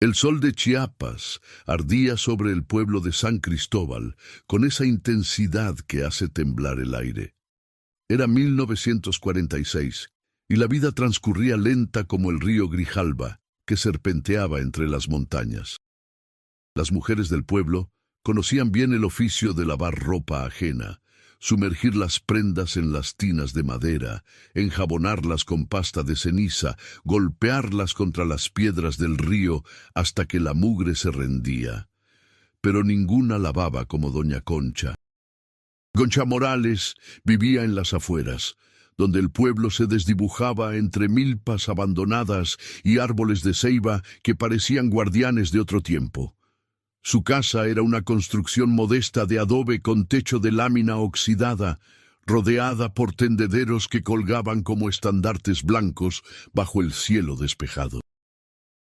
El sol de Chiapas ardía sobre el pueblo de San Cristóbal con esa intensidad que hace temblar el aire. Era 1946 y la vida transcurría lenta como el río Grijalba, que serpenteaba entre las montañas. Las mujeres del pueblo conocían bien el oficio de lavar ropa ajena, sumergir las prendas en las tinas de madera, enjabonarlas con pasta de ceniza, golpearlas contra las piedras del río hasta que la mugre se rendía. Pero ninguna lavaba como doña Concha. Concha Morales vivía en las afueras, donde el pueblo se desdibujaba entre milpas abandonadas y árboles de ceiba que parecían guardianes de otro tiempo. Su casa era una construcción modesta de adobe con techo de lámina oxidada, rodeada por tendederos que colgaban como estandartes blancos bajo el cielo despejado.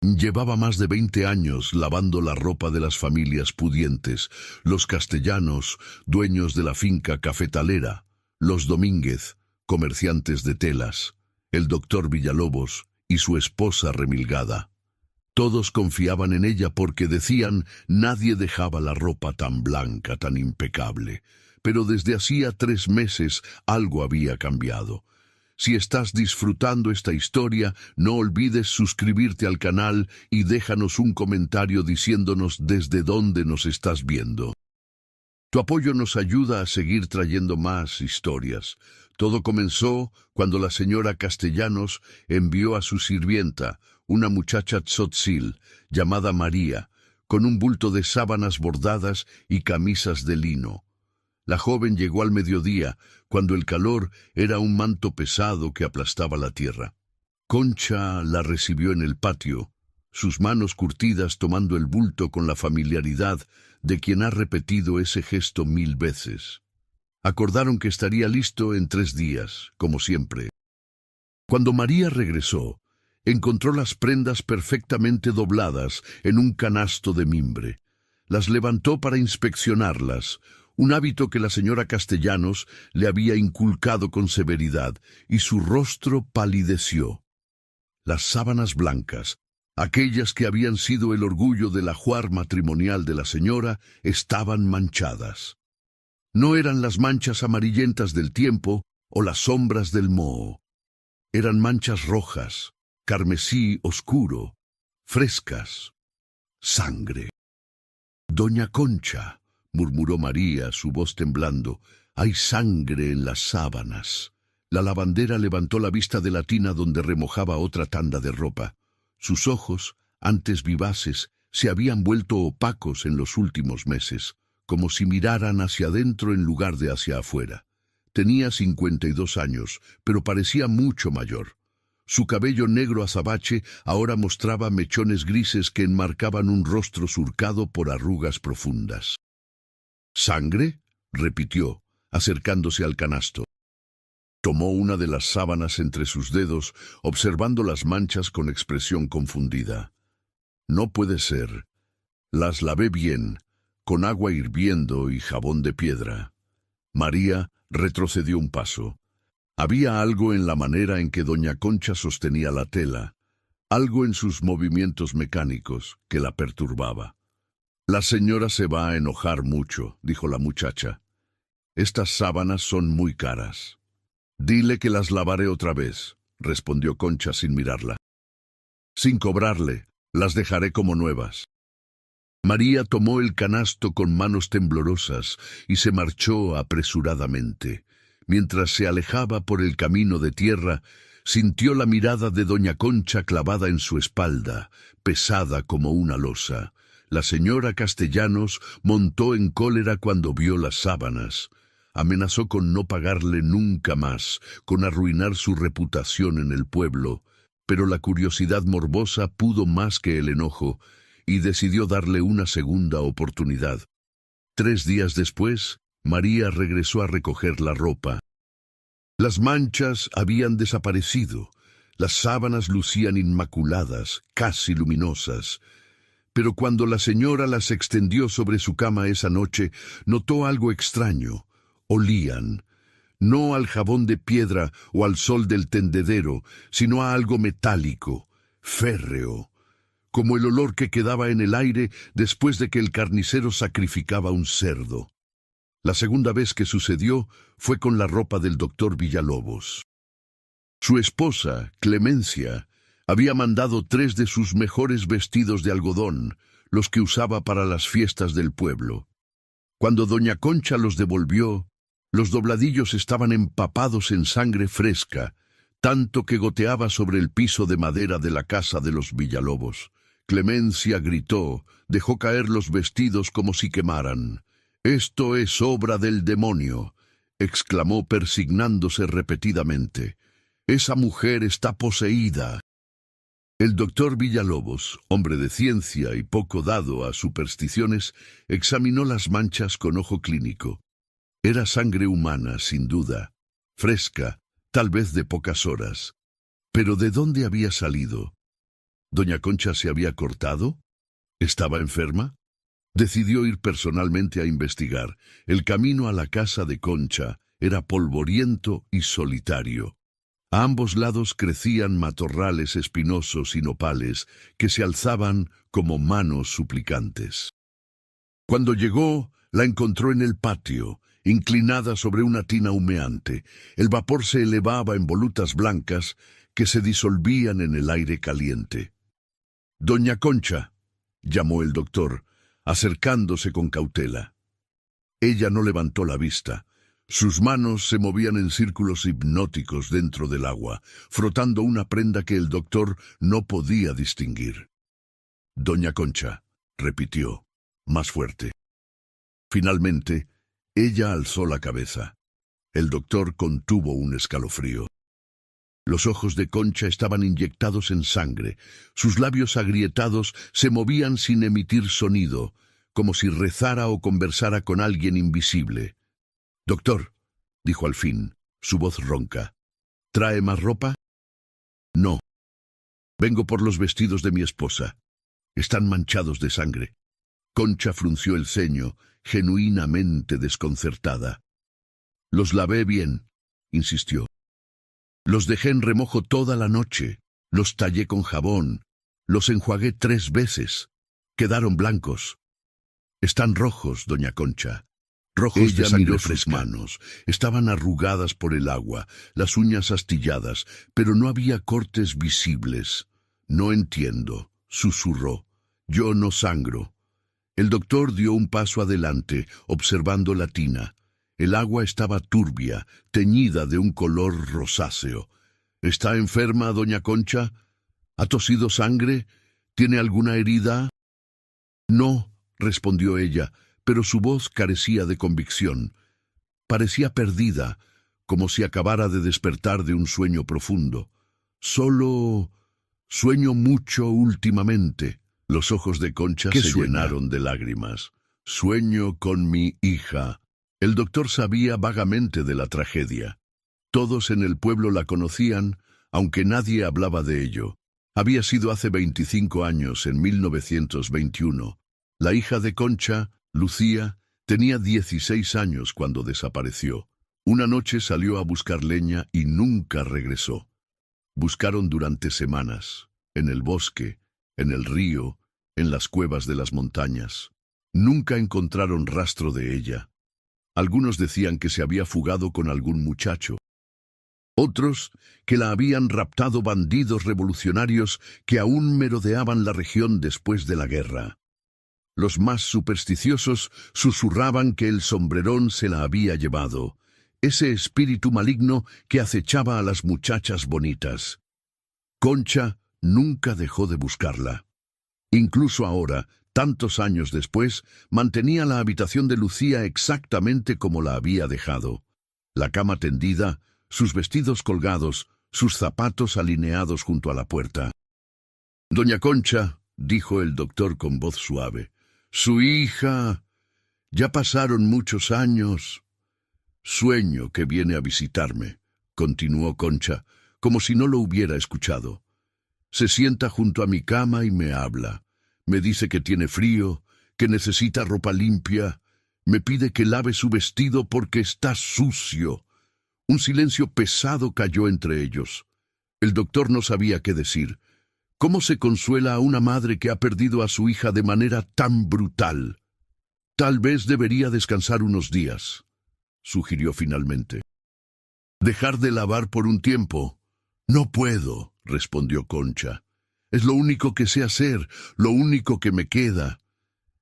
Llevaba más de 20 años lavando la ropa de las familias pudientes, los Castellanos, dueños de la finca cafetalera, los Domínguez, comerciantes de telas, el doctor Villalobos y su esposa remilgada. Todos confiaban en ella porque decían nadie dejaba la ropa tan blanca, tan impecable. Pero desde hacía 3 meses algo había cambiado. Si estás disfrutando esta historia, no olvides suscribirte al canal y déjanos un comentario diciéndonos desde dónde nos estás viendo. Tu apoyo nos ayuda a seguir trayendo más historias. Todo comenzó cuando la señora Castellanos envió a su sirvienta, una muchacha tzotzil, llamada María, con un bulto de sábanas bordadas y camisas de lino. La joven llegó al mediodía, cuando el calor era un manto pesado que aplastaba la tierra. Concha la recibió en el patio, sus manos curtidas tomando el bulto con la familiaridad de quien ha repetido ese gesto 1000 veces. Acordaron que estaría listo en 3 días, como siempre. Cuando María regresó, encontró las prendas perfectamente dobladas en un canasto de mimbre. Las levantó para inspeccionarlas, un hábito que la señora Castellanos le había inculcado con severidad, y su rostro palideció. Las sábanas blancas, aquellas que habían sido el orgullo del ajuar matrimonial de la señora, estaban manchadas. No eran las manchas amarillentas del tiempo o las sombras del moho. Eran manchas rojas, carmesí oscuro, frescas. Sangre. Doña Concha, murmuró María, su voz temblando, hay sangre en las sábanas. La lavandera levantó la vista de la tina donde remojaba otra tanda de ropa. Sus ojos, antes vivaces, se habían vuelto opacos en los últimos meses, como si miraran hacia adentro en lugar de hacia afuera. Tenía 52 años, pero parecía mucho mayor. Su cabello negro azabache ahora mostraba mechones grises que enmarcaban un rostro surcado por arrugas profundas. ¿Sangre?, repitió, acercándose al canasto. Tomó una de las sábanas entre sus dedos, observando las manchas con expresión confundida. No puede ser. Las lavé bien, con agua hirviendo y jabón de piedra. María retrocedió un paso. Había algo en la manera en que doña Concha sostenía la tela, algo en sus movimientos mecánicos que la perturbaba. La señora se va a enojar mucho, dijo la muchacha. Estas sábanas son muy caras. Dile que las lavaré otra vez, respondió Concha sin mirarla. Sin cobrarle, las dejaré como nuevas. María tomó el canasto con manos temblorosas y se marchó apresuradamente. Mientras se alejaba por el camino de tierra, sintió la mirada de doña Concha clavada en su espalda, pesada como una losa. La señora Castellanos montó en cólera cuando vio las sábanas. Amenazó con no pagarle nunca más, con arruinar su reputación en el pueblo, pero la curiosidad morbosa pudo más que el enojo, y decidió darle una segunda oportunidad. 3 días después, María regresó a recoger la ropa. Las manchas habían desaparecido, las sábanas lucían inmaculadas, casi luminosas. Pero cuando la señora las extendió sobre su cama esa noche, notó algo extraño. Olían, no al jabón de piedra o al sol del tendedero, sino a algo metálico, férreo, como el olor que quedaba en el aire después de que el carnicero sacrificaba un cerdo. La segunda vez que sucedió fue con la ropa del doctor Villalobos. Su esposa, Clemencia, había mandado 3 de sus mejores vestidos de algodón, los que usaba para las fiestas del pueblo. Cuando doña Concha los devolvió, los dobladillos estaban empapados en sangre fresca, tanto que goteaba sobre el piso de madera de la casa de los Villalobos. Clemencia gritó, dejó caer los vestidos como si quemaran. «Esto es obra del demonio», exclamó persignándose repetidamente. «Esa mujer está poseída». El doctor Villalobos, hombre de ciencia y poco dado a supersticiones, examinó las manchas con ojo clínico. Era sangre humana, sin duda, fresca, tal vez de pocas horas. ¿Pero de dónde había salido? ¿Doña Concha se había cortado? ¿Estaba enferma? Decidió ir personalmente a investigar. El camino a la casa de Concha era polvoriento y solitario. A ambos lados crecían matorrales espinosos y nopales que se alzaban como manos suplicantes. Cuando llegó, la encontró en el patio, inclinada sobre una tina humeante. El vapor se elevaba en volutas blancas que se disolvían en el aire caliente. «Doña Concha», llamó el doctor, acercándose con cautela. Ella no levantó la vista. Sus manos se movían en círculos hipnóticos dentro del agua, frotando una prenda que el doctor no podía distinguir. «Doña Concha», repitió, más fuerte. Finalmente, ella alzó la cabeza. El doctor contuvo un escalofrío. Los ojos de Concha estaban inyectados en sangre. Sus labios agrietados se movían sin emitir sonido, como si rezara o conversara con alguien invisible. «Doctor», dijo al fin, su voz ronca, «¿trae más ropa?» «No. Vengo por los vestidos de mi esposa. Están manchados de sangre». Concha frunció el ceño, genuinamente desconcertada. «Los lavé bien», insistió. «Los dejé en remojo toda la noche. Los tallé con jabón. Los enjuagué 3 veces. Quedaron blancos». «Están rojos, doña Concha». Rojos de sangre fresca. Sus manos estaban arrugadas por el agua, las uñas astilladas, pero no había cortes visibles. «No entiendo», susurró. «Yo no sangro». El doctor dio un paso adelante, observando la tina. El agua estaba turbia, teñida de un color rosáceo. «¿Está enferma, doña Concha? ¿Ha tosido sangre? ¿Tiene alguna herida?» «No», respondió ella, pero su voz carecía de convicción. Parecía perdida, como si acabara de despertar de un sueño profundo. «Solo sueño mucho últimamente». Los ojos de Concha se llenaron de lágrimas. «Sueño con mi hija». El doctor sabía vagamente de la tragedia. Todos en el pueblo la conocían, aunque nadie hablaba de ello. Había sido hace 25 años, en 1921. La hija de Concha, Lucía, tenía 16 años cuando desapareció. Una noche salió a buscar leña y nunca regresó. Buscaron durante semanas, en el bosque, en el río, en las cuevas de las montañas. Nunca encontraron rastro de ella. Algunos decían que se había fugado con algún muchacho. Otros, que la habían raptado bandidos revolucionarios que aún merodeaban la región después de la guerra. Los más supersticiosos susurraban que el sombrerón se la había llevado, ese espíritu maligno que acechaba a las muchachas bonitas. Concha nunca dejó de buscarla. Incluso ahora, tantos años después, mantenía la habitación de Lucía exactamente como la había dejado. La cama tendida, sus vestidos colgados, sus zapatos alineados junto a la puerta. «Doña Concha», dijo el doctor con voz suave, «su hija, ya pasaron muchos años». «Sueño que viene a visitarme», continuó Concha, como si no lo hubiera escuchado. «Se sienta junto a mi cama y me habla. Me dice que tiene frío, que necesita ropa limpia. Me pide que lave su vestido porque está sucio». Un silencio pesado cayó entre ellos. El doctor no sabía qué decir. ¿Cómo se consuela a una madre que ha perdido a su hija de manera tan brutal? Tal vez debería descansar unos días, sugirió finalmente. ¿Dejar de lavar por un tiempo? No puedo, respondió Concha. Es lo único que sé hacer, lo único que me queda.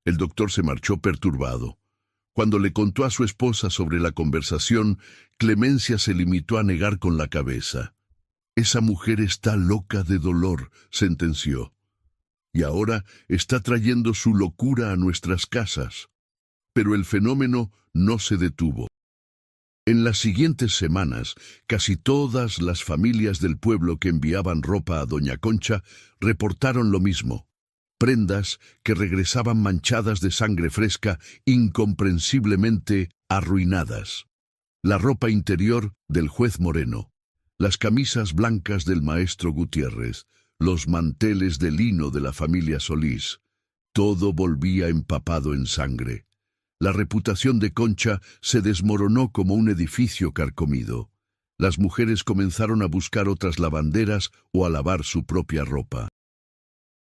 El doctor se marchó perturbado. Cuando le contó a su esposa sobre la conversación, Clemencia se limitó a negar con la cabeza. Esa mujer está loca de dolor, sentenció. Y ahora está trayendo su locura a nuestras casas. Pero el fenómeno no se detuvo. En las siguientes semanas, casi todas las familias del pueblo que enviaban ropa a doña Concha reportaron lo mismo. Prendas que regresaban manchadas de sangre fresca, incomprensiblemente arruinadas. La ropa interior del juez Moreno, las camisas blancas del maestro Gutiérrez, los manteles de lino de la familia Solís, todo volvía empapado en sangre. La reputación de Concha se desmoronó como un edificio carcomido. Las mujeres comenzaron a buscar otras lavanderas o a lavar su propia ropa.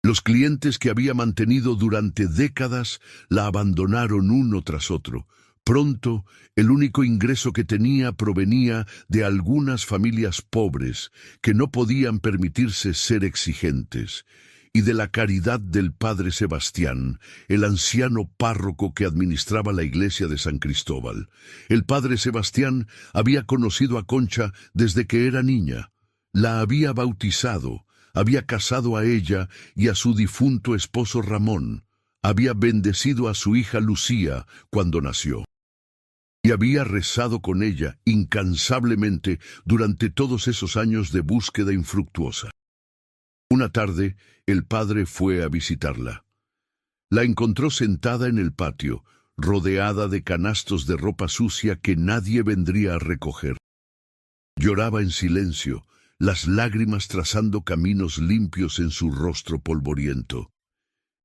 Los clientes que había mantenido durante décadas la abandonaron uno tras otro. Pronto, el único ingreso que tenía provenía de algunas familias pobres que no podían permitirse ser exigentes, y de la caridad del padre Sebastián, el anciano párroco que administraba la iglesia de San Cristóbal. El padre Sebastián había conocido a Concha desde que era niña. La había bautizado, había casado a ella y a su difunto esposo Ramón, había bendecido a su hija Lucía cuando nació. Y había rezado con ella incansablemente durante todos esos años de búsqueda infructuosa. Una tarde, el padre fue a visitarla. La encontró sentada en el patio, rodeada de canastos de ropa sucia que nadie vendría a recoger. Lloraba en silencio, las lágrimas trazando caminos limpios en su rostro polvoriento.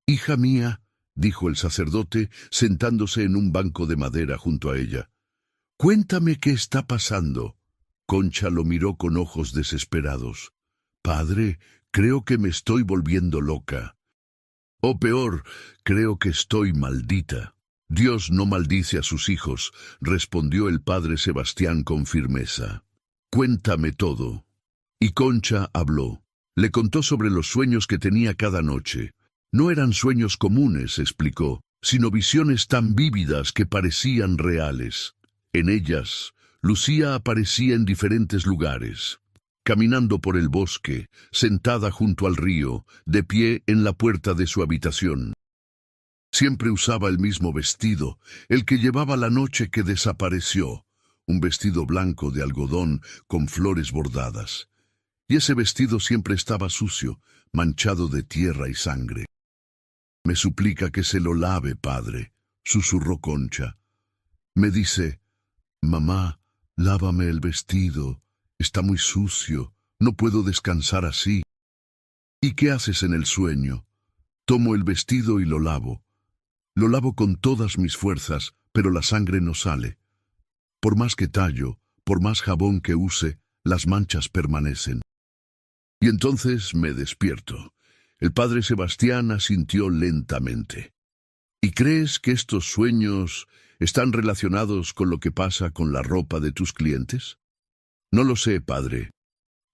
«Hija mía», dijo el sacerdote, sentándose en un banco de madera junto a ella, «cuéntame qué está pasando». Concha lo miró con ojos desesperados. «Padre, creo que me estoy volviendo loca. O peor, creo que estoy maldita». «Dios no maldice a sus hijos», respondió el padre Sebastián con firmeza. «Cuéntame todo». Y Concha habló. Le contó sobre los sueños que tenía cada noche. No eran sueños comunes, explicó, sino visiones tan vívidas que parecían reales. En ellas, Lucía aparecía en diferentes lugares. Caminando por el bosque, sentada junto al río, de pie en la puerta de su habitación. Siempre usaba el mismo vestido, el que llevaba la noche que desapareció, un vestido blanco de algodón con flores bordadas. Y ese vestido siempre estaba sucio, manchado de tierra y sangre. «Me suplica que se lo lave, padre», susurró Concha. Me dice, «Mamá, lávame el vestido, está muy sucio, no puedo descansar así». «¿Y qué haces en el sueño?» «Tomo el vestido y lo lavo. Lo lavo con todas mis fuerzas, pero la sangre no sale. Por más que tallo, por más jabón que use, las manchas permanecen. Y entonces me despierto». El padre Sebastián asintió lentamente. «¿Y crees que estos sueños están relacionados con lo que pasa con la ropa de tus clientes?» «No lo sé, padre.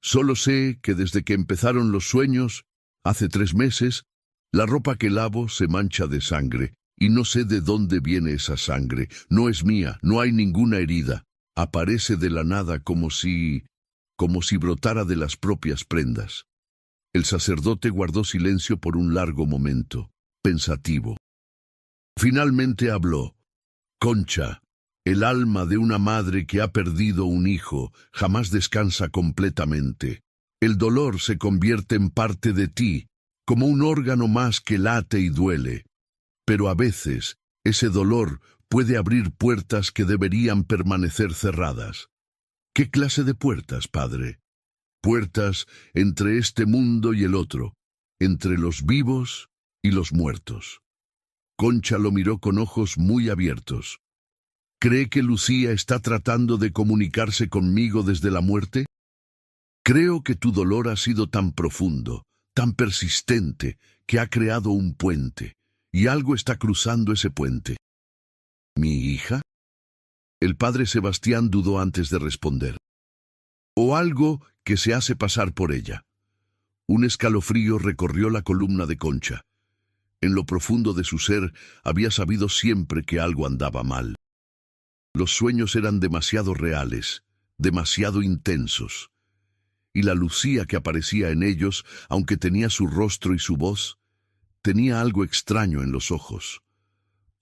Solo sé que desde que empezaron los sueños, hace 3 meses, la ropa que lavo se mancha de sangre, y no sé de dónde viene esa sangre. No es mía, no hay ninguna herida. Aparece de la nada como si brotara de las propias prendas». El sacerdote guardó silencio por un largo momento, pensativo. Finalmente habló. «Concha, el alma de una madre que ha perdido un hijo jamás descansa completamente. El dolor se convierte en parte de ti, como un órgano más que late y duele. Pero a veces, ese dolor puede abrir puertas que deberían permanecer cerradas». «¿Qué clase de puertas, padre?» «Puertas entre este mundo y el otro, entre los vivos y los muertos». Concha lo miró con ojos muy abiertos. «¿Cree que Lucía está tratando de comunicarse conmigo desde la muerte?» «Creo que tu dolor ha sido tan profundo, tan persistente que ha creado un puente, y algo está cruzando ese puente. ¿Mi hija? El padre Sebastián dudó antes de responder. O algo que se hace pasar por ella. Un escalofrío recorrió la columna de Concha. En lo profundo de su ser había sabido siempre que algo andaba mal. Los sueños eran demasiado reales, demasiado intensos. Y la Lucía que aparecía en ellos, aunque tenía su rostro y su voz, tenía algo extraño en los ojos,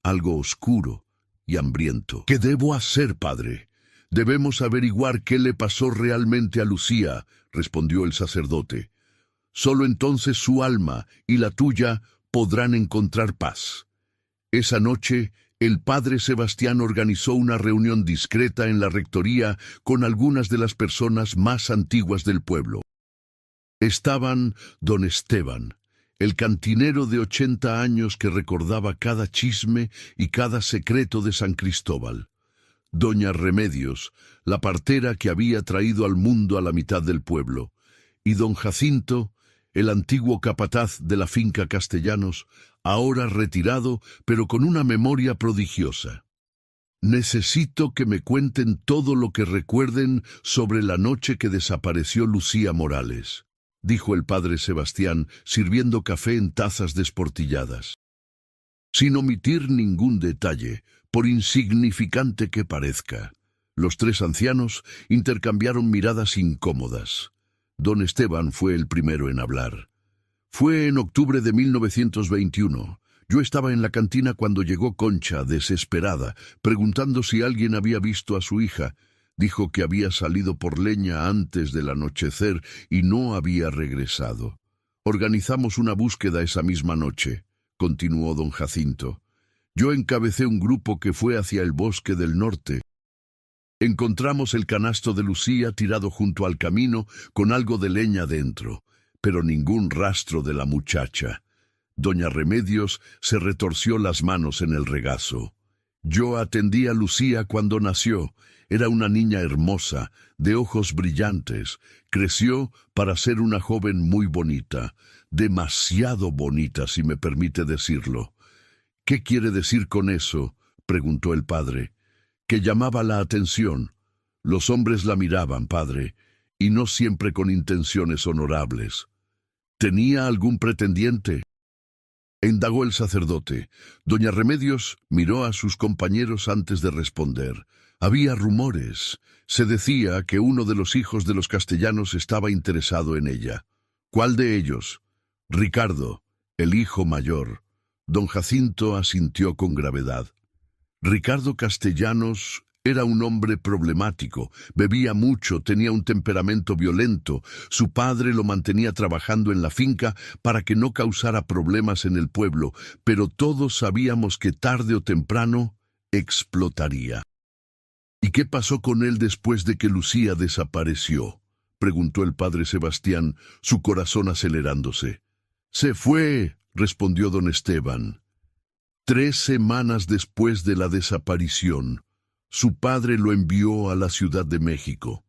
algo oscuro y hambriento. ¿Qué debo hacer, padre? Debemos averiguar qué le pasó realmente a Lucía, respondió el sacerdote. Solo entonces su alma y la tuya podrán encontrar paz. Esa noche, el padre Sebastián organizó una reunión discreta en la rectoría con algunas de las personas más antiguas del pueblo. Estaban don Esteban, el cantinero de 80 años que recordaba cada chisme y cada secreto de San Cristóbal. Doña Remedios, la partera que había traído al mundo a la mitad del pueblo. Y don Jacinto, el antiguo capataz de la finca Castellanos, ahora retirado, pero con una memoria prodigiosa. Necesito que me cuenten todo lo que recuerden sobre la noche que desapareció Lucía Morales, dijo el padre Sebastián, sirviendo café en tazas desportilladas. Sin omitir ningún detalle, por insignificante que parezca. Los tres ancianos intercambiaron miradas incómodas. Don Esteban fue el primero en hablar. Fue en octubre de 1921. Yo estaba en la cantina cuando llegó Concha, desesperada, preguntando si alguien había visto a su hija. Dijo que había salido por leña antes del anochecer y no había regresado. Organizamos una búsqueda esa misma noche, continuó don Jacinto. Yo encabecé un grupo que fue hacia el bosque del norte. Encontramos el canasto de Lucía tirado junto al camino con algo de leña dentro, pero ningún rastro de la muchacha. Doña Remedios se retorció las manos en el regazo. Yo atendí a Lucía cuando nació. Era una niña hermosa, de ojos brillantes. Creció para ser una joven muy bonita, demasiado bonita, si me permite decirlo. ¿Qué quiere decir con eso?, preguntó el padre. Que llamaba la atención. Los hombres la miraban, padre, y no siempre con intenciones honorables. ¿Tenía algún pretendiente?, indagó el sacerdote. Doña Remedios miró a sus compañeros antes de responder. Había rumores. Se decía que uno de los hijos de los Castellanos estaba interesado en ella. ¿Cuál de ellos? Ricardo, el hijo mayor. Don Jacinto asintió con gravedad. Ricardo Castellanos era un hombre problemático, bebía mucho, tenía un temperamento violento. Su padre lo mantenía trabajando en la finca para que no causara problemas en el pueblo, pero todos sabíamos que tarde o temprano explotaría. ¿Y qué pasó con él después de que Lucía desapareció?, preguntó el padre Sebastián, su corazón acelerándose. Se fue, respondió don Esteban. 3 semanas después de la desaparición, su padre lo envió a la Ciudad de México.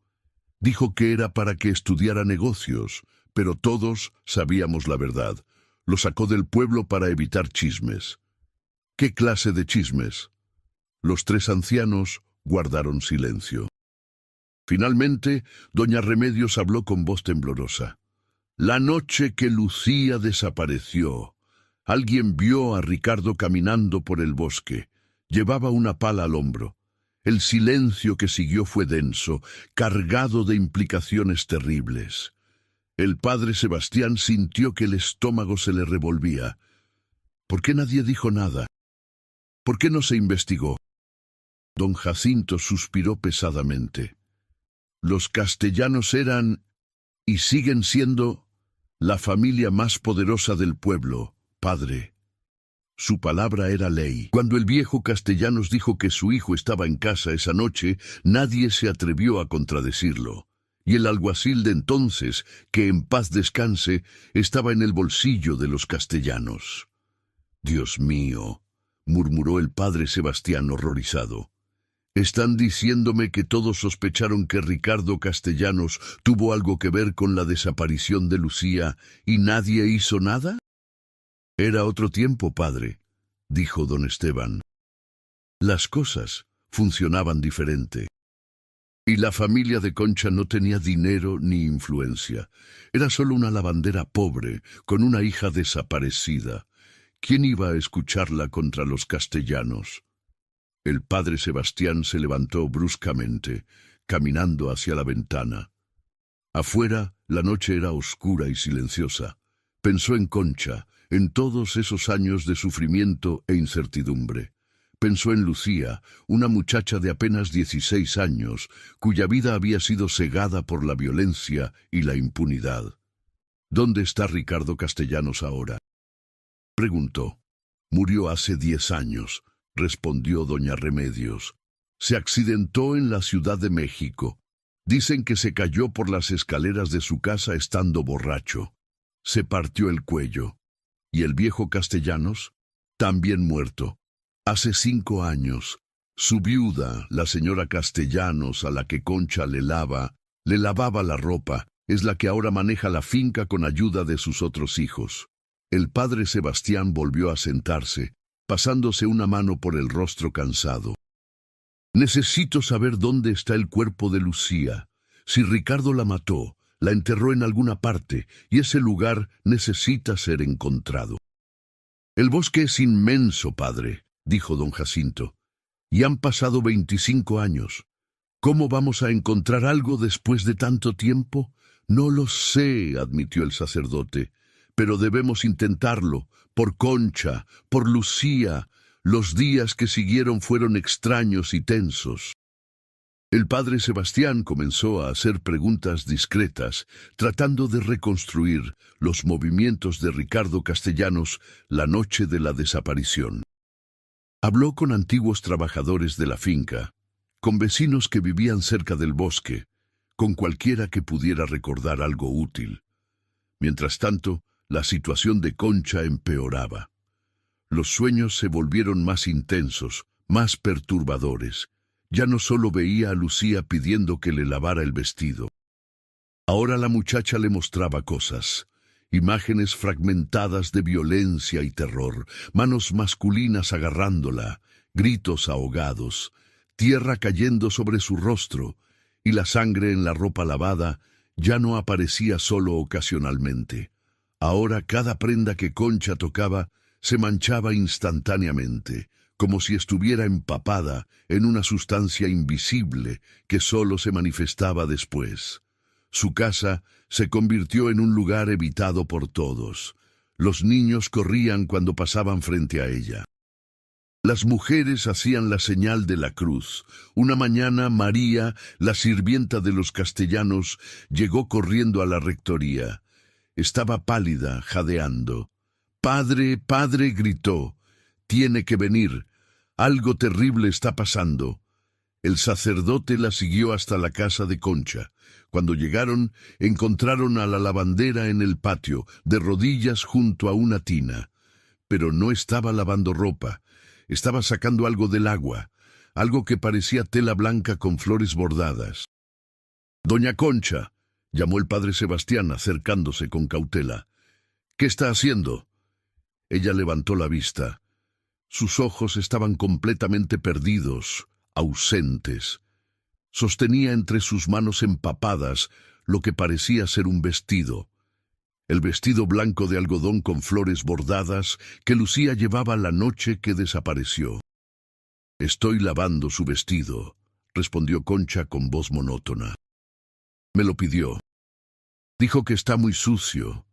Dijo que era para que estudiara negocios, pero todos sabíamos la verdad. Lo sacó del pueblo para evitar chismes. ¿Qué clase de chismes? Los 3 ancianos guardaron silencio. Finalmente, doña Remedios habló con voz temblorosa. La noche que Lucía desapareció, alguien vio a Ricardo caminando por el bosque. Llevaba una pala al hombro. El silencio que siguió fue denso, cargado de implicaciones terribles. El padre Sebastián sintió que el estómago se le revolvía. ¿Por qué nadie dijo nada? ¿Por qué no se investigó? Don Jacinto suspiró pesadamente. Los Castellanos eran, y siguen siendo, la familia más poderosa del pueblo, padre. Su palabra era ley. Cuando el viejo Castellanos dijo que su hijo estaba en casa esa noche, nadie se atrevió a contradecirlo. Y el alguacil de entonces, que en paz descanse, estaba en el bolsillo de los Castellanos. Dios mío, murmuró el padre Sebastián horrorizado. ¿Están diciéndome que todos sospecharon que Ricardo Castellanos tuvo algo que ver con la desaparición de Lucía y nadie hizo nada? Era otro tiempo, padre, dijo don Esteban. Las cosas funcionaban diferente. Y la familia de Concha no tenía dinero ni influencia. Era solo una lavandera pobre, con una hija desaparecida. ¿Quién iba a escucharla contra los castellanos? El padre Sebastián se levantó bruscamente, caminando hacia la ventana. Afuera, la noche era oscura y silenciosa. Pensó en Concha, en todos esos años de sufrimiento e incertidumbre. Pensó en Lucía, una muchacha de apenas 16 años, cuya vida había sido cegada por la violencia y la impunidad. ¿Dónde está Ricardo Castellanos ahora?, preguntó. Murió hace 10 años, respondió doña Remedios. Se accidentó en la Ciudad de México. Dicen que se cayó por las escaleras de su casa estando borracho. Se partió el cuello. ¿Y el viejo Castellanos? También muerto. Hace 5 años, su viuda, la señora Castellanos, a la que Concha le lavaba la ropa, es la que ahora maneja la finca con ayuda de sus otros hijos. El padre Sebastián volvió a sentarse, pasándose una mano por el rostro cansado. Necesito saber dónde está el cuerpo de Lucía. Si Ricardo la mató, la enterró en alguna parte, y ese lugar necesita ser encontrado. El bosque es inmenso, padre, dijo don Jacinto, y han pasado 25 años. ¿Cómo vamos a encontrar algo después de tanto tiempo? No lo sé, admitió el sacerdote, pero debemos intentarlo, por Concha, por Lucía. Los días que siguieron fueron extraños y tensos. El padre Sebastián comenzó a hacer preguntas discretas, tratando de reconstruir los movimientos de Ricardo Castellanos la noche de la desaparición. Habló con antiguos trabajadores de la finca, con vecinos que vivían cerca del bosque, con cualquiera que pudiera recordar algo útil. Mientras tanto, la situación de Concha empeoraba. Los sueños se volvieron más intensos, más perturbadores. Ya no solo veía a Lucía pidiendo que le lavara el vestido. Ahora la muchacha le mostraba cosas, imágenes fragmentadas de violencia y terror, manos masculinas agarrándola, gritos ahogados, tierra cayendo sobre su rostro, y la sangre en la ropa lavada ya no aparecía solo ocasionalmente. Ahora cada prenda que Concha tocaba se manchaba instantáneamente, como si estuviera empapada en una sustancia invisible que solo se manifestaba después. Su casa se convirtió en un lugar evitado por todos. Los niños corrían cuando pasaban frente a ella. Las mujeres hacían la señal de la cruz. Una mañana María, la sirvienta de los castellanos, llegó corriendo a la rectoría. Estaba pálida, jadeando. «Padre, padre», gritó, «tiene que venir. Algo terrible está pasando». El sacerdote la siguió hasta la casa de Concha. Cuando llegaron, encontraron a la lavandera en el patio, de rodillas junto a una tina. Pero no estaba lavando ropa. Estaba sacando algo del agua, algo que parecía tela blanca con flores bordadas. «Doña Concha», llamó el padre Sebastián acercándose con cautela. «¿Qué está haciendo?». Ella levantó la vista. Sus ojos estaban completamente perdidos, ausentes. Sostenía entre sus manos empapadas lo que parecía ser un vestido. El vestido blanco de algodón con flores bordadas que Lucía llevaba la noche que desapareció. «Estoy lavando su vestido», respondió Concha con voz monótona. «Me lo pidió. Dijo que está muy sucio».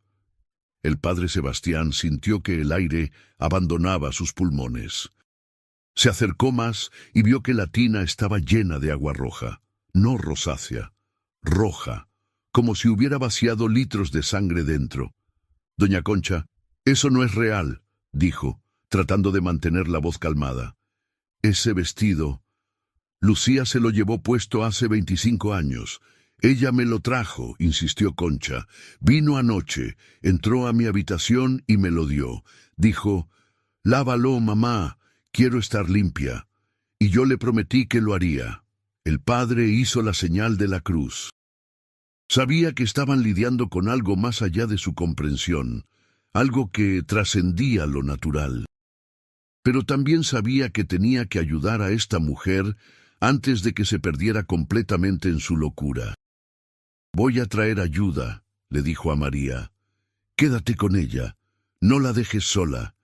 El padre Sebastián sintió que el aire abandonaba sus pulmones. Se acercó más y vio que la tina estaba llena de agua roja, no rosácea, roja, como si hubiera vaciado litros de sangre dentro. «Doña Concha, eso no es real», dijo, tratando de mantener la voz calmada. «Ese vestido, Lucía se lo llevó puesto hace 25 años. Ella me lo trajo», insistió Concha. «Vino anoche, entró a mi habitación y me lo dio. Dijo, lávalo, mamá, quiero estar limpia. y yo le prometí que lo haría. El padre hizo la señal de la cruz. Sabía que estaban lidiando con algo más allá de su comprensión, algo que trascendía lo natural. Pero también sabía que tenía que ayudar a esta mujer antes de que se perdiera completamente en su locura. «Voy a traer ayuda», le dijo a María. «Quédate con ella, no la dejes sola».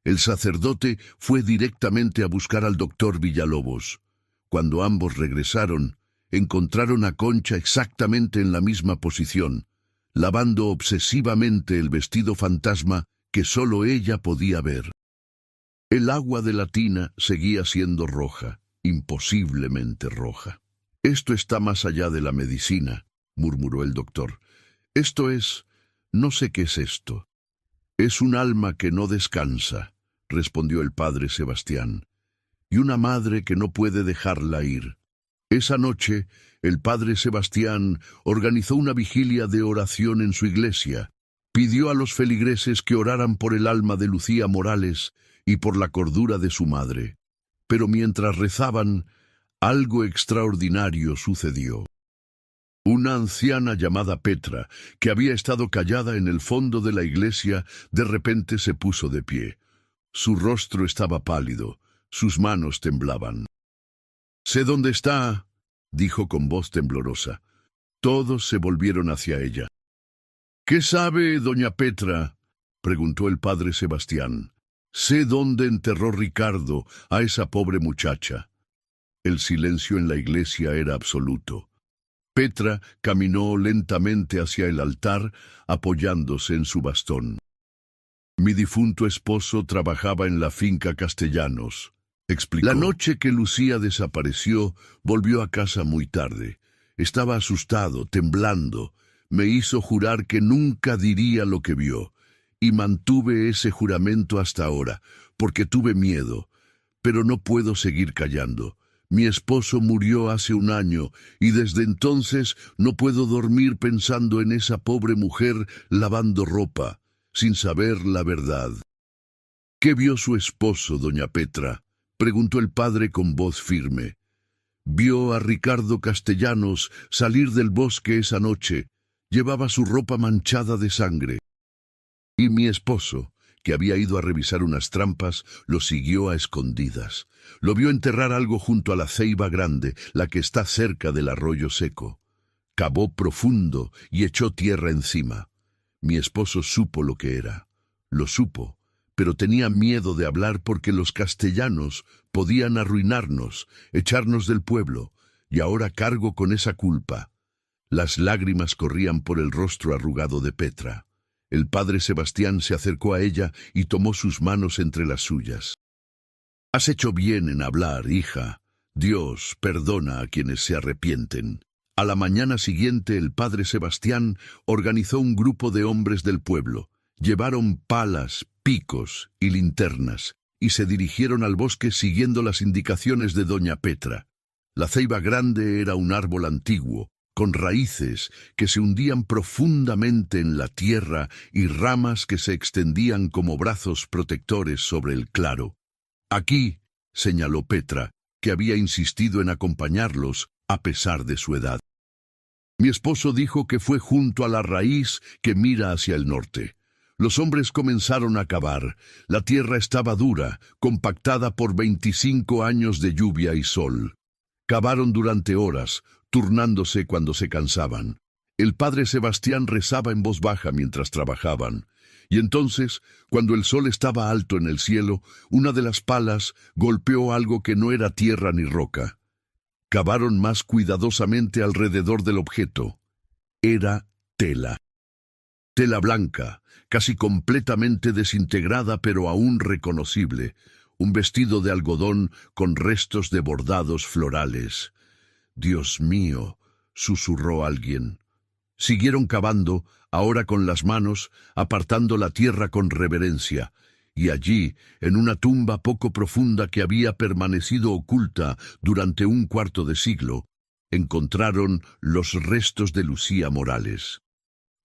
El sacerdote fue directamente a buscar al doctor Villalobos. Cuando ambos regresaron, encontraron a Concha exactamente en la misma posición, lavando obsesivamente el vestido fantasma que solo ella podía ver. El agua de la tina seguía siendo roja, imposiblemente roja. «Esto está más allá de la medicina», murmuró el doctor. «Esto es... no sé qué es esto». «Es un alma que no descansa», respondió el padre Sebastián, «y una madre que no puede dejarla ir». Esa noche, el padre Sebastián organizó una vigilia de oración en su iglesia. Pidió a los feligreses que oraran por el alma de Lucía Morales y por la cordura de su madre. Pero mientras rezaban, algo extraordinario sucedió. Una anciana llamada Petra, que había estado callada en el fondo de la iglesia, de repente se puso de pie. Su rostro estaba pálido, sus manos temblaban. «Sé dónde está», dijo con voz temblorosa. Todos se volvieron hacia ella. «¿Qué sabe, doña Petra?», preguntó el padre Sebastián. «Sé dónde enterró Ricardo a esa pobre muchacha». El silencio en la iglesia era absoluto. Petra caminó lentamente hacia el altar, apoyándose en su bastón. «Mi difunto esposo trabajaba en la finca Castellanos», explicó. «La noche que Lucía desapareció, volvió a casa muy tarde. Estaba asustado, temblando. Me hizo jurar que nunca diría lo que vio. Y mantuve ese juramento hasta ahora, porque tuve miedo. Pero no puedo seguir callando. Mi esposo murió hace un año, y desde entonces no puedo dormir pensando en esa pobre mujer lavando ropa, sin saber la verdad». «¿Qué vio su esposo, doña Petra?», preguntó el padre con voz firme. «Vio a Ricardo Castellanos salir del bosque esa noche. Llevaba su ropa manchada de sangre. Y mi esposo, que había ido a revisar unas trampas, lo siguió a escondidas. Lo vio enterrar algo junto a la ceiba grande, la que está cerca del arroyo seco. Cavó profundo y echó tierra encima. Mi esposo supo lo que era. Lo supo, pero tenía miedo de hablar porque los castellanos podían arruinarnos, echarnos del pueblo, y ahora cargo con esa culpa». Las lágrimas corrían por el rostro arrugado de Petra. El padre Sebastián se acercó a ella y tomó sus manos entre las suyas. «Has hecho bien en hablar, hija. Dios perdona a quienes se arrepienten». A la mañana siguiente el padre Sebastián organizó un grupo de hombres del pueblo. Llevaron palas, picos y linternas, y se dirigieron al bosque siguiendo las indicaciones de doña Petra. La ceiba grande era un árbol antiguo, con raíces que se hundían profundamente en la tierra y ramas que se extendían como brazos protectores sobre el claro. «Aquí», señaló Petra, que había insistido en acompañarlos a pesar de su edad. «Mi esposo dijo que fue junto a la raíz que mira hacia el norte». Los hombres comenzaron a cavar. La tierra estaba dura, compactada por 25 años de lluvia y sol. Cavaron durante horas, turnándose cuando se cansaban. El padre Sebastián rezaba en voz baja mientras trabajaban. Y entonces, cuando el sol estaba alto en el cielo, una de las palas golpeó algo que no era tierra ni roca. Cavaron más cuidadosamente alrededor del objeto. Era tela. Tela blanca, casi completamente desintegrada pero aún reconocible. Un vestido de algodón con restos de bordados florales. «Dios mío», susurró alguien. Siguieron cavando, ahora con las manos, apartando la tierra con reverencia, y allí, en una tumba poco profunda que había permanecido oculta durante un cuarto de siglo, encontraron los restos de Lucía Morales.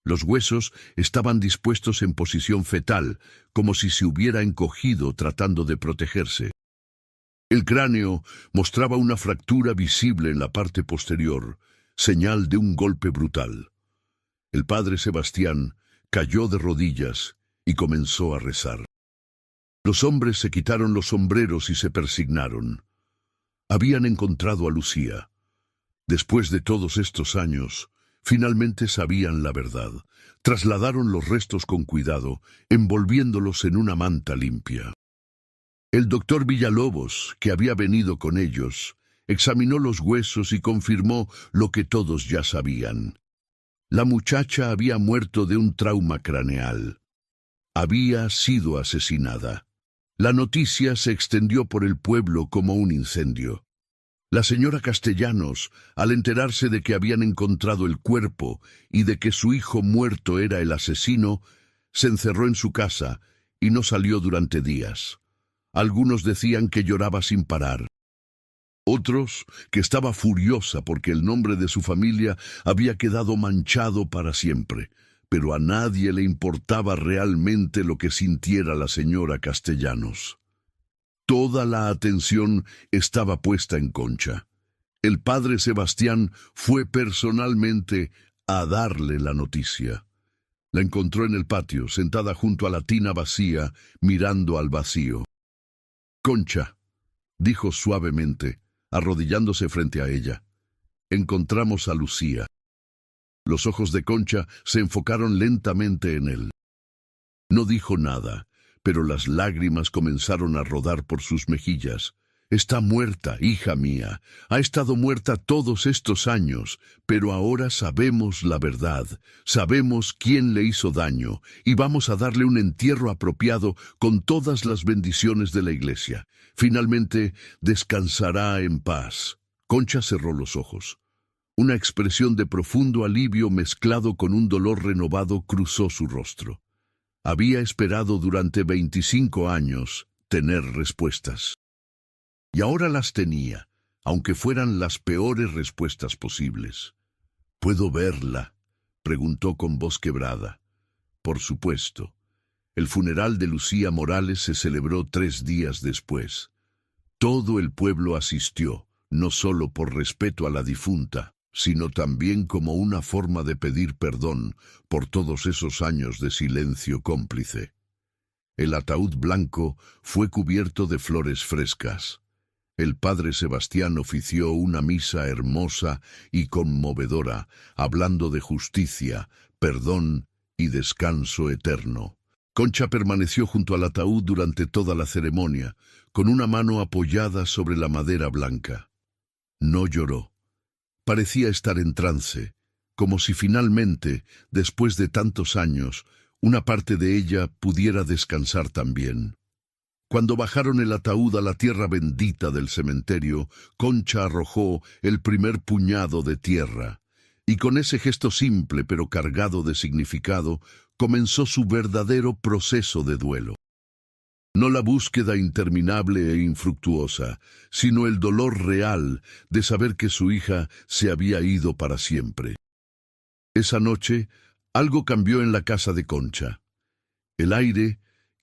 Los huesos estaban dispuestos en posición fetal, como si se hubiera encogido tratando de protegerse. El cráneo mostraba una fractura visible en la parte posterior, señal de un golpe brutal. El padre Sebastián cayó de rodillas y comenzó a rezar. Los hombres se quitaron los sombreros y se persignaron. Habían encontrado a Lucía. Después de todos estos años, finalmente sabían la verdad. Trasladaron los restos con cuidado, envolviéndolos en una manta limpia. El doctor Villalobos, que había venido con ellos, examinó los huesos y confirmó lo que todos ya sabían. La muchacha había muerto de un trauma craneal. Había sido asesinada. La noticia se extendió por el pueblo como un incendio. La señora Castellanos, al enterarse de que habían encontrado el cuerpo y de que su hijo muerto era el asesino, se encerró en su casa y no salió durante días. Algunos decían que lloraba sin parar. Otros que estaba furiosa porque el nombre de su familia había quedado manchado para siempre, pero a nadie le importaba realmente lo que sintiera la señora Castellanos. Toda la atención estaba puesta en Concha. El padre Sebastián fue personalmente a darle la noticia. La encontró en el patio, sentada junto a la tina vacía, mirando al vacío. «Concha», dijo suavemente, arrodillándose frente a ella. «Encontramos a Lucía». Los ojos de Concha se enfocaron lentamente en él. No dijo nada, pero las lágrimas comenzaron a rodar por sus mejillas. «Está muerta, hija mía. Ha estado muerta todos estos años, pero ahora sabemos la verdad. Sabemos quién le hizo daño y vamos a darle un entierro apropiado con todas las bendiciones de la iglesia. Finalmente descansará en paz». Concha cerró los ojos. Una expresión de profundo alivio mezclado con un dolor renovado cruzó su rostro. Había esperado durante 25 años tener respuestas. Y ahora las tenía, aunque fueran las peores respuestas posibles. «¿Puedo verla?», preguntó con voz quebrada. Por supuesto. El funeral de Lucía Morales se celebró 3 días después. Todo el pueblo asistió, no solo por respeto a la difunta, sino también como una forma de pedir perdón por todos esos años de silencio cómplice. El ataúd blanco fue cubierto de flores frescas. El padre Sebastián ofició una misa hermosa y conmovedora, hablando de justicia, perdón y descanso eterno. Concha permaneció junto al ataúd durante toda la ceremonia, con una mano apoyada sobre la madera blanca. No lloró. Parecía estar en trance, como si finalmente, después de tantos años, una parte de ella pudiera descansar también. Cuando bajaron el ataúd a la tierra bendita del cementerio, Concha arrojó el primer puñado de tierra, y con ese gesto simple pero cargado de significado, comenzó su verdadero proceso de duelo. No la búsqueda interminable e infructuosa, sino el dolor real de saber que su hija se había ido para siempre. Esa noche, algo cambió en la casa de Concha. El aire,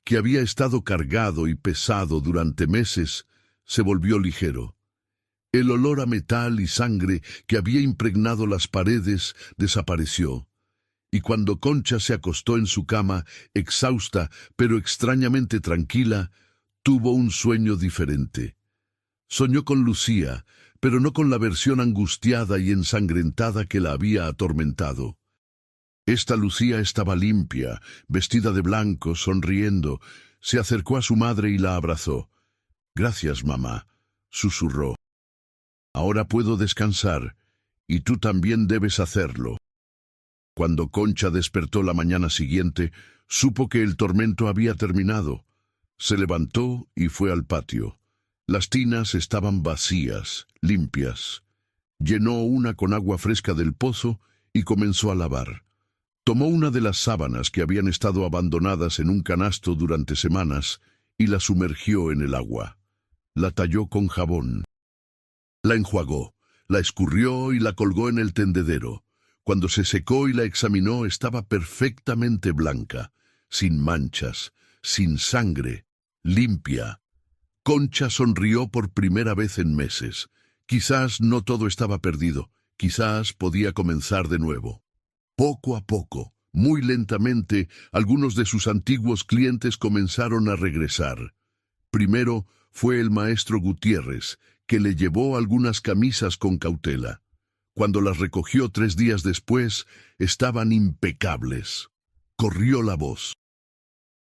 que había estado cargado y pesado durante meses, se volvió ligero. El olor a metal y sangre que había impregnado las paredes desapareció, y cuando Concha se acostó en su cama, exhausta pero extrañamente tranquila, tuvo un sueño diferente. Soñó con Lucía, pero no con la versión angustiada y ensangrentada que la había atormentado. Esta Lucía estaba limpia, vestida de blanco, sonriendo. Se acercó a su madre y la abrazó. «Gracias, mamá», susurró. «Ahora puedo descansar, y tú también debes hacerlo». Cuando Concha despertó la mañana siguiente, supo que el tormento había terminado. Se levantó y fue al patio. Las tinas estaban vacías, limpias. Llenó una con agua fresca del pozo y comenzó a lavar. Tomó una de las sábanas que habían estado abandonadas en un canasto durante semanas y la sumergió en el agua. La talló con jabón. La enjuagó, la escurrió y la colgó en el tendedero. Cuando se secó y la examinó, estaba perfectamente blanca, sin manchas, sin sangre, limpia. Concha sonrió por primera vez en meses. Quizás no todo estaba perdido, quizás podía comenzar de nuevo. Poco a poco, muy lentamente, algunos de sus antiguos clientes comenzaron a regresar. Primero fue el maestro Gutiérrez, que le llevó algunas camisas con cautela. Cuando las recogió 3 días después, estaban impecables. Corrió la voz.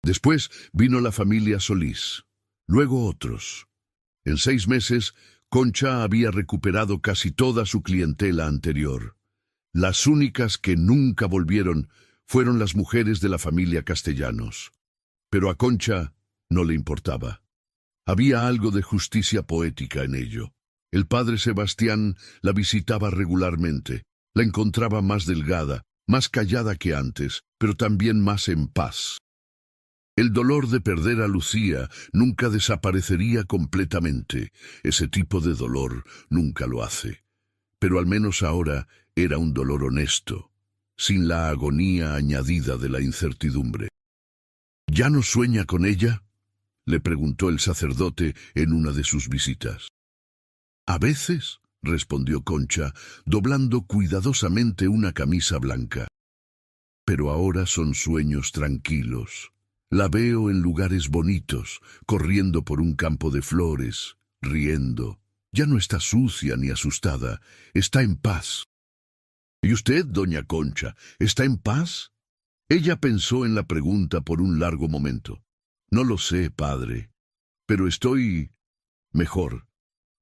Después vino la familia Solís, luego otros. En 6 meses, Concha había recuperado casi toda su clientela anterior. Las únicas que nunca volvieron fueron las mujeres de la familia Castellanos. Pero a Concha no le importaba. Había algo de justicia poética en ello. El padre Sebastián la visitaba regularmente. La encontraba más delgada, más callada que antes, pero también más en paz. El dolor de perder a Lucía nunca desaparecería completamente. Ese tipo de dolor nunca lo hace. Pero al menos ahora era un dolor honesto, sin la agonía añadida de la incertidumbre. ¿Ya no sueña con ella?, le preguntó el sacerdote en una de sus visitas. A veces, respondió Concha, doblando cuidadosamente una camisa blanca. Pero ahora son sueños tranquilos. La veo en lugares bonitos, corriendo por un campo de flores, riendo. Ya no está sucia ni asustada, está en paz. ¿Y usted, doña Concha, está en paz? Ella pensó en la pregunta por un largo momento. No lo sé, padre, pero estoy mejor.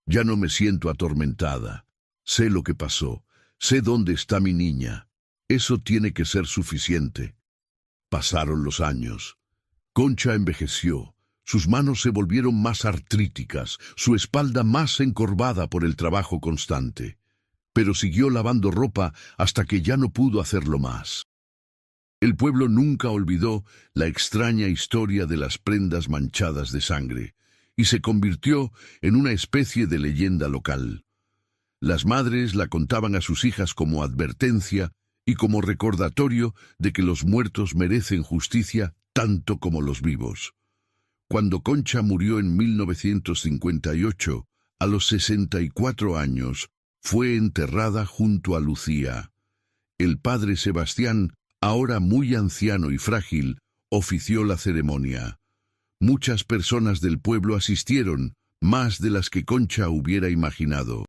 Ya no me siento atormentada. Sé lo que pasó, sé dónde está mi niña. Eso tiene que ser suficiente. Pasaron los años. Concha envejeció. Sus manos se volvieron más artríticas, su espalda más encorvada por el trabajo constante. Pero siguió lavando ropa hasta que ya no pudo hacerlo más. El pueblo nunca olvidó la extraña historia de las prendas manchadas de sangre, y se convirtió en una especie de leyenda local. Las madres la contaban a sus hijas como advertencia y como recordatorio de que los muertos merecen justicia tanto como los vivos. Cuando Concha murió en 1958, a los 64 años, fue enterrada junto a Lucía. El padre Sebastián, ahora muy anciano y frágil, ofició la ceremonia. Muchas personas del pueblo asistieron, más de las que Concha hubiera imaginado.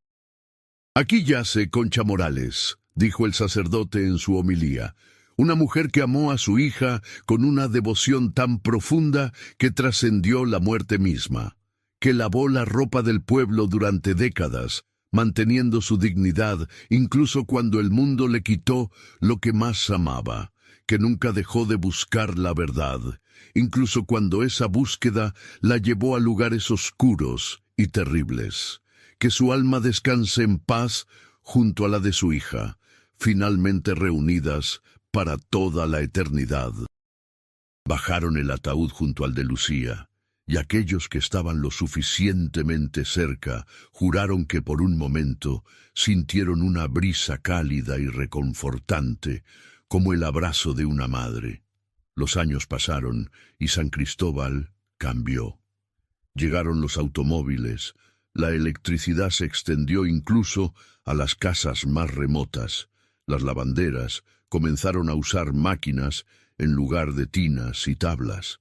«Aquí yace Concha Morales», dijo el sacerdote en su homilía, una mujer que amó a su hija con una devoción tan profunda que trascendió la muerte misma, que lavó la ropa del pueblo durante décadas, manteniendo su dignidad incluso cuando el mundo le quitó lo que más amaba, que nunca dejó de buscar la verdad, incluso cuando esa búsqueda la llevó a lugares oscuros y terribles. Que su alma descanse en paz junto a la de su hija, finalmente reunidas para toda la eternidad. Bajaron el ataúd junto al de Lucía, y aquellos que estaban lo suficientemente cerca juraron que por un momento sintieron una brisa cálida y reconfortante, como el abrazo de una madre. Los años pasaron y San Cristóbal cambió. Llegaron los automóviles, la electricidad se extendió incluso a las casas más remotas. Las lavanderas comenzaron a usar máquinas en lugar de tinas y tablas.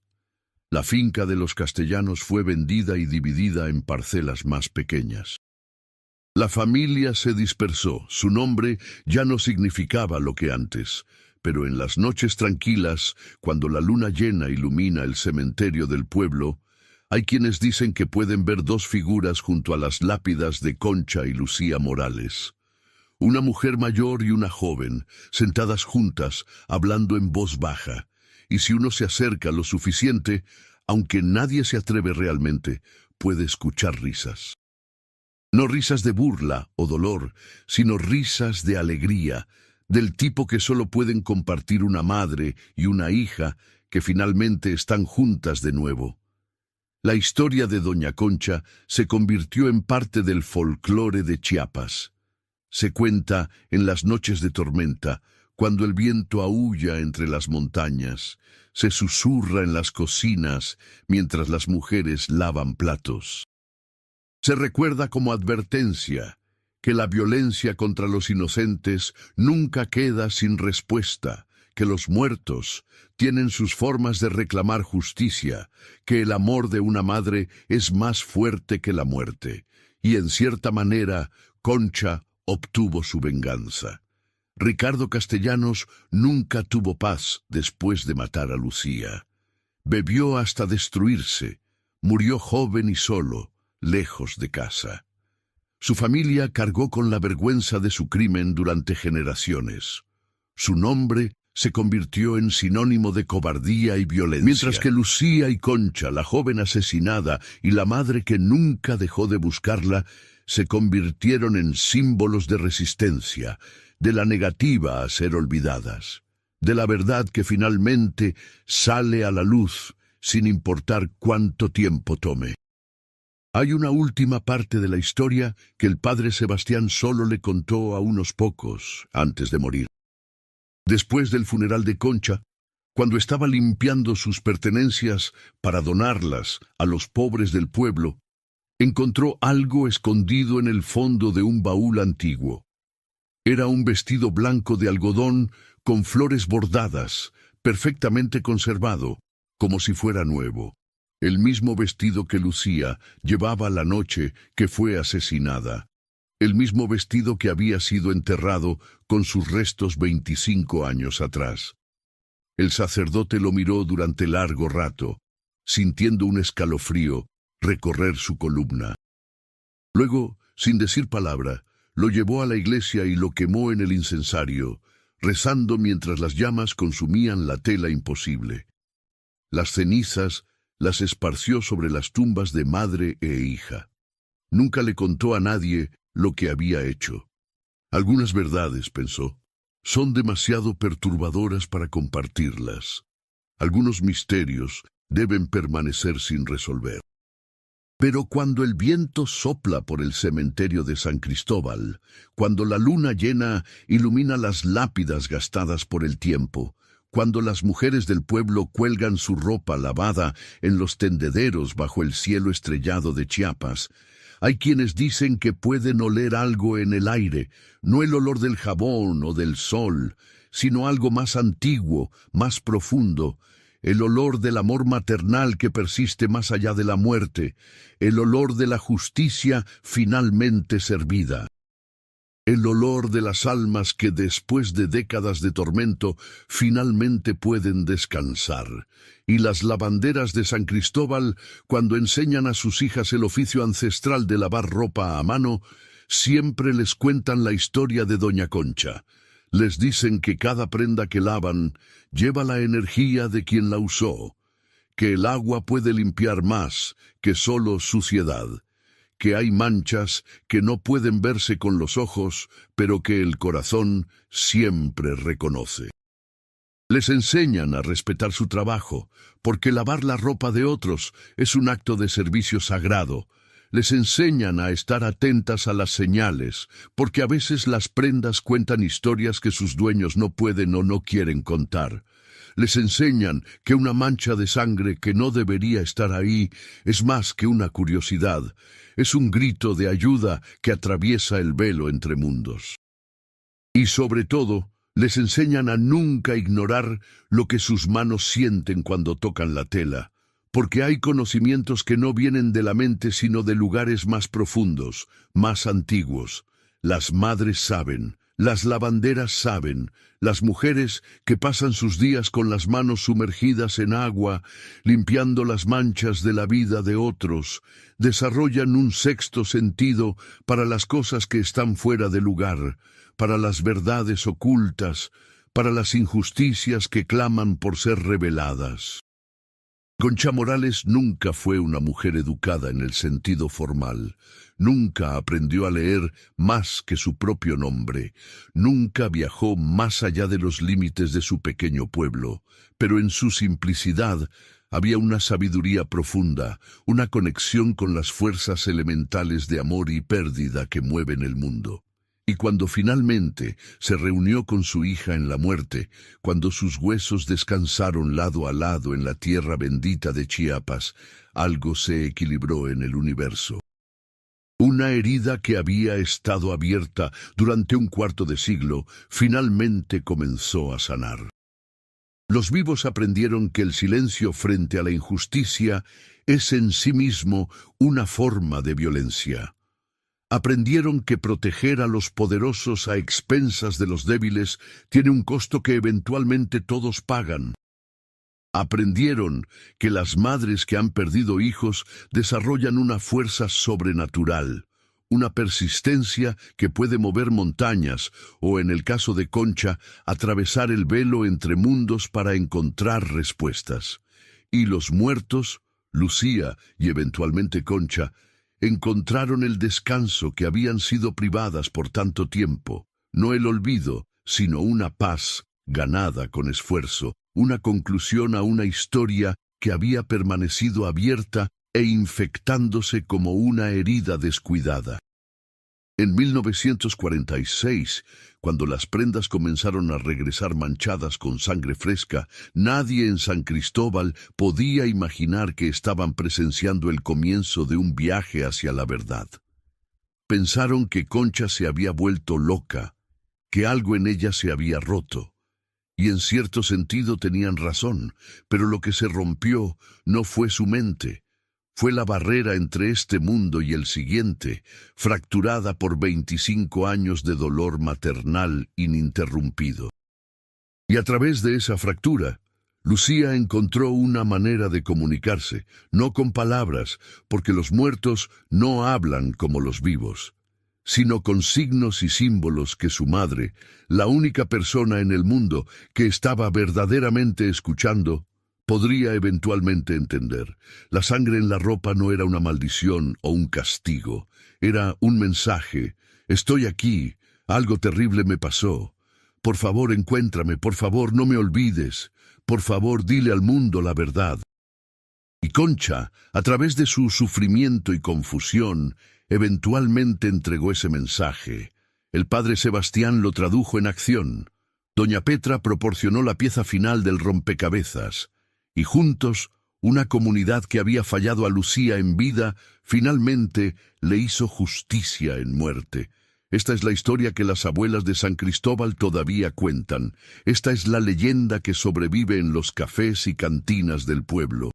La finca de los Castellanos fue vendida y dividida en parcelas más pequeñas. La familia se dispersó, su nombre ya no significaba lo que antes, pero en las noches tranquilas, cuando la luna llena ilumina el cementerio del pueblo, hay quienes dicen que pueden ver 2 figuras junto a las lápidas de Concha y Lucía Morales. Una mujer mayor y una joven, sentadas juntas, hablando en voz baja, y si uno se acerca lo suficiente, aunque nadie se atreve realmente, puede escuchar risas. No risas de burla o dolor, sino risas de alegría, del tipo que solo pueden compartir una madre y una hija que finalmente están juntas de nuevo. La historia de Doña Concha se convirtió en parte del folclore de Chiapas. Se cuenta en las noches de tormenta, cuando el viento aúlla entre las montañas, se susurra en las cocinas mientras las mujeres lavan platos. Se recuerda como advertencia que la violencia contra los inocentes nunca queda sin respuesta, que los muertos tienen sus formas de reclamar justicia, que el amor de una madre es más fuerte que la muerte, y en cierta manera Concha obtuvo su venganza. Ricardo Castellanos nunca tuvo paz después de matar a Lucía. Bebió hasta destruirse, murió joven y solo, lejos de casa. Su familia cargó con la vergüenza de su crimen durante generaciones. Su nombre se convirtió en sinónimo de cobardía y violencia. Mientras que Lucía y Concha, la joven asesinada y la madre que nunca dejó de buscarla, se convirtieron en símbolos de resistencia, de la negativa a ser olvidadas, de la verdad que finalmente sale a la luz sin importar cuánto tiempo tome. Hay una última parte de la historia que el padre Sebastián solo le contó a unos pocos antes de morir. Después del funeral de Concha, cuando estaba limpiando sus pertenencias para donarlas a los pobres del pueblo, encontró algo escondido en el fondo de un baúl antiguo. Era un vestido blanco de algodón con flores bordadas, perfectamente conservado, como si fuera nuevo. El mismo vestido que Lucía llevaba la noche que fue asesinada. El mismo vestido que había sido enterrado con sus restos 25 años atrás. El sacerdote lo miró durante largo rato, sintiendo un escalofrío recorrer su columna. Luego, sin decir palabra, lo llevó a la iglesia y lo quemó en el incensario, rezando mientras las llamas consumían la tela imposible. Las cenizas las esparció sobre las tumbas de madre e hija. Nunca le contó a nadie lo que había hecho. Algunas verdades, pensó, son demasiado perturbadoras para compartirlas. Algunos misterios deben permanecer sin resolver. Pero cuando el viento sopla por el cementerio de San Cristóbal, cuando la luna llena ilumina las lápidas gastadas por el tiempo, cuando las mujeres del pueblo cuelgan su ropa lavada en los tendederos bajo el cielo estrellado de Chiapas, hay quienes dicen que pueden oler algo en el aire, no el olor del jabón o del sol, sino algo más antiguo, más profundo, el olor del amor maternal que persiste más allá de la muerte, el olor de la justicia finalmente servida. El olor de las almas que después de décadas de tormento finalmente pueden descansar. Y las lavanderas de San Cristóbal, cuando enseñan a sus hijas el oficio ancestral de lavar ropa a mano, siempre les cuentan la historia de Doña Concha. Les dicen que cada prenda que lavan lleva la energía de quien la usó, que el agua puede limpiar más que solo suciedad, que hay manchas que no pueden verse con los ojos, pero que el corazón siempre reconoce. Les enseñan a respetar su trabajo, porque lavar la ropa de otros es un acto de servicio sagrado. Les enseñan a estar atentas a las señales, porque a veces las prendas cuentan historias que sus dueños no pueden o no quieren contar. Les enseñan que una mancha de sangre que no debería estar ahí es más que una curiosidad, es un grito de ayuda que atraviesa el velo entre mundos. Y sobre todo, les enseñan a nunca ignorar lo que sus manos sienten cuando tocan la tela, porque hay conocimientos que no vienen de la mente sino de lugares más profundos, más antiguos. Las madres saben, las lavanderas saben, las mujeres que pasan sus días con las manos sumergidas en agua, limpiando las manchas de la vida de otros, desarrollan un sexto sentido para las cosas que están fuera de lugar, para las verdades ocultas, para las injusticias que claman por ser reveladas. Concha Morales nunca fue una mujer educada en el sentido formal, nunca aprendió a leer más que su propio nombre, nunca viajó más allá de los límites de su pequeño pueblo, pero en su simplicidad había una sabiduría profunda, una conexión con las fuerzas elementales de amor y pérdida que mueven el mundo. Y cuando finalmente se reunió con su hija en la muerte, cuando sus huesos descansaron lado a lado en la tierra bendita de Chiapas, algo se equilibró en el universo. Una herida que había estado abierta durante un cuarto de siglo, finalmente comenzó a sanar. Los vivos aprendieron que el silencio frente a la injusticia es en sí mismo una forma de violencia. Aprendieron que proteger a los poderosos a expensas de los débiles tiene un costo que eventualmente todos pagan. Aprendieron que las madres que han perdido hijos desarrollan una fuerza sobrenatural, una persistencia que puede mover montañas o, en el caso de Concha, atravesar el velo entre mundos para encontrar respuestas. Y los muertos, Lucía y eventualmente Concha, encontraron el descanso que habían sido privadas por tanto tiempo, no el olvido, sino una paz ganada con esfuerzo, una conclusión a una historia que había permanecido abierta e infectándose como una herida descuidada. En 1946, cuando las prendas comenzaron a regresar manchadas con sangre fresca, nadie en San Cristóbal podía imaginar que estaban presenciando el comienzo de un viaje hacia la verdad. Pensaron que Concha se había vuelto loca, que algo en ella se había roto. Y en cierto sentido tenían razón, pero lo que se rompió no fue su mente. Fue la barrera entre este mundo y el siguiente, fracturada por 25 años de dolor maternal ininterrumpido. Y a través de esa fractura, Lucía encontró una manera de comunicarse, no con palabras, porque los muertos no hablan como los vivos, sino con signos y símbolos que su madre, la única persona en el mundo que estaba verdaderamente escuchando, podría eventualmente entender. La sangre en la ropa no era una maldición o un castigo, era un mensaje. Estoy aquí, algo terrible me pasó. Por favor, encuéntrame, por favor, no me olvides. Por favor, dile al mundo la verdad. Y Concha, a través de su sufrimiento y confusión, eventualmente entregó ese mensaje. El padre Sebastián lo tradujo en acción. Doña Petra proporcionó la pieza final del rompecabezas. Y juntos, una comunidad que había fallado a Lucía en vida, finalmente le hizo justicia en muerte. Esta es la historia que las abuelas de San Cristóbal todavía cuentan. Esta es la leyenda que sobrevive en los cafés y cantinas del pueblo.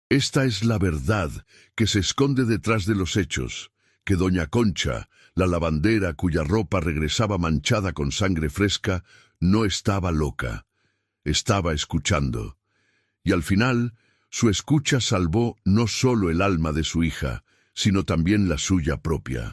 Esta es la verdad que se esconde detrás de los hechos, que doña Concha, la lavandera cuya ropa regresaba manchada con sangre fresca, no estaba loca, estaba escuchando. Y al final, su escucha salvó no solo el alma de su hija, sino también la suya propia.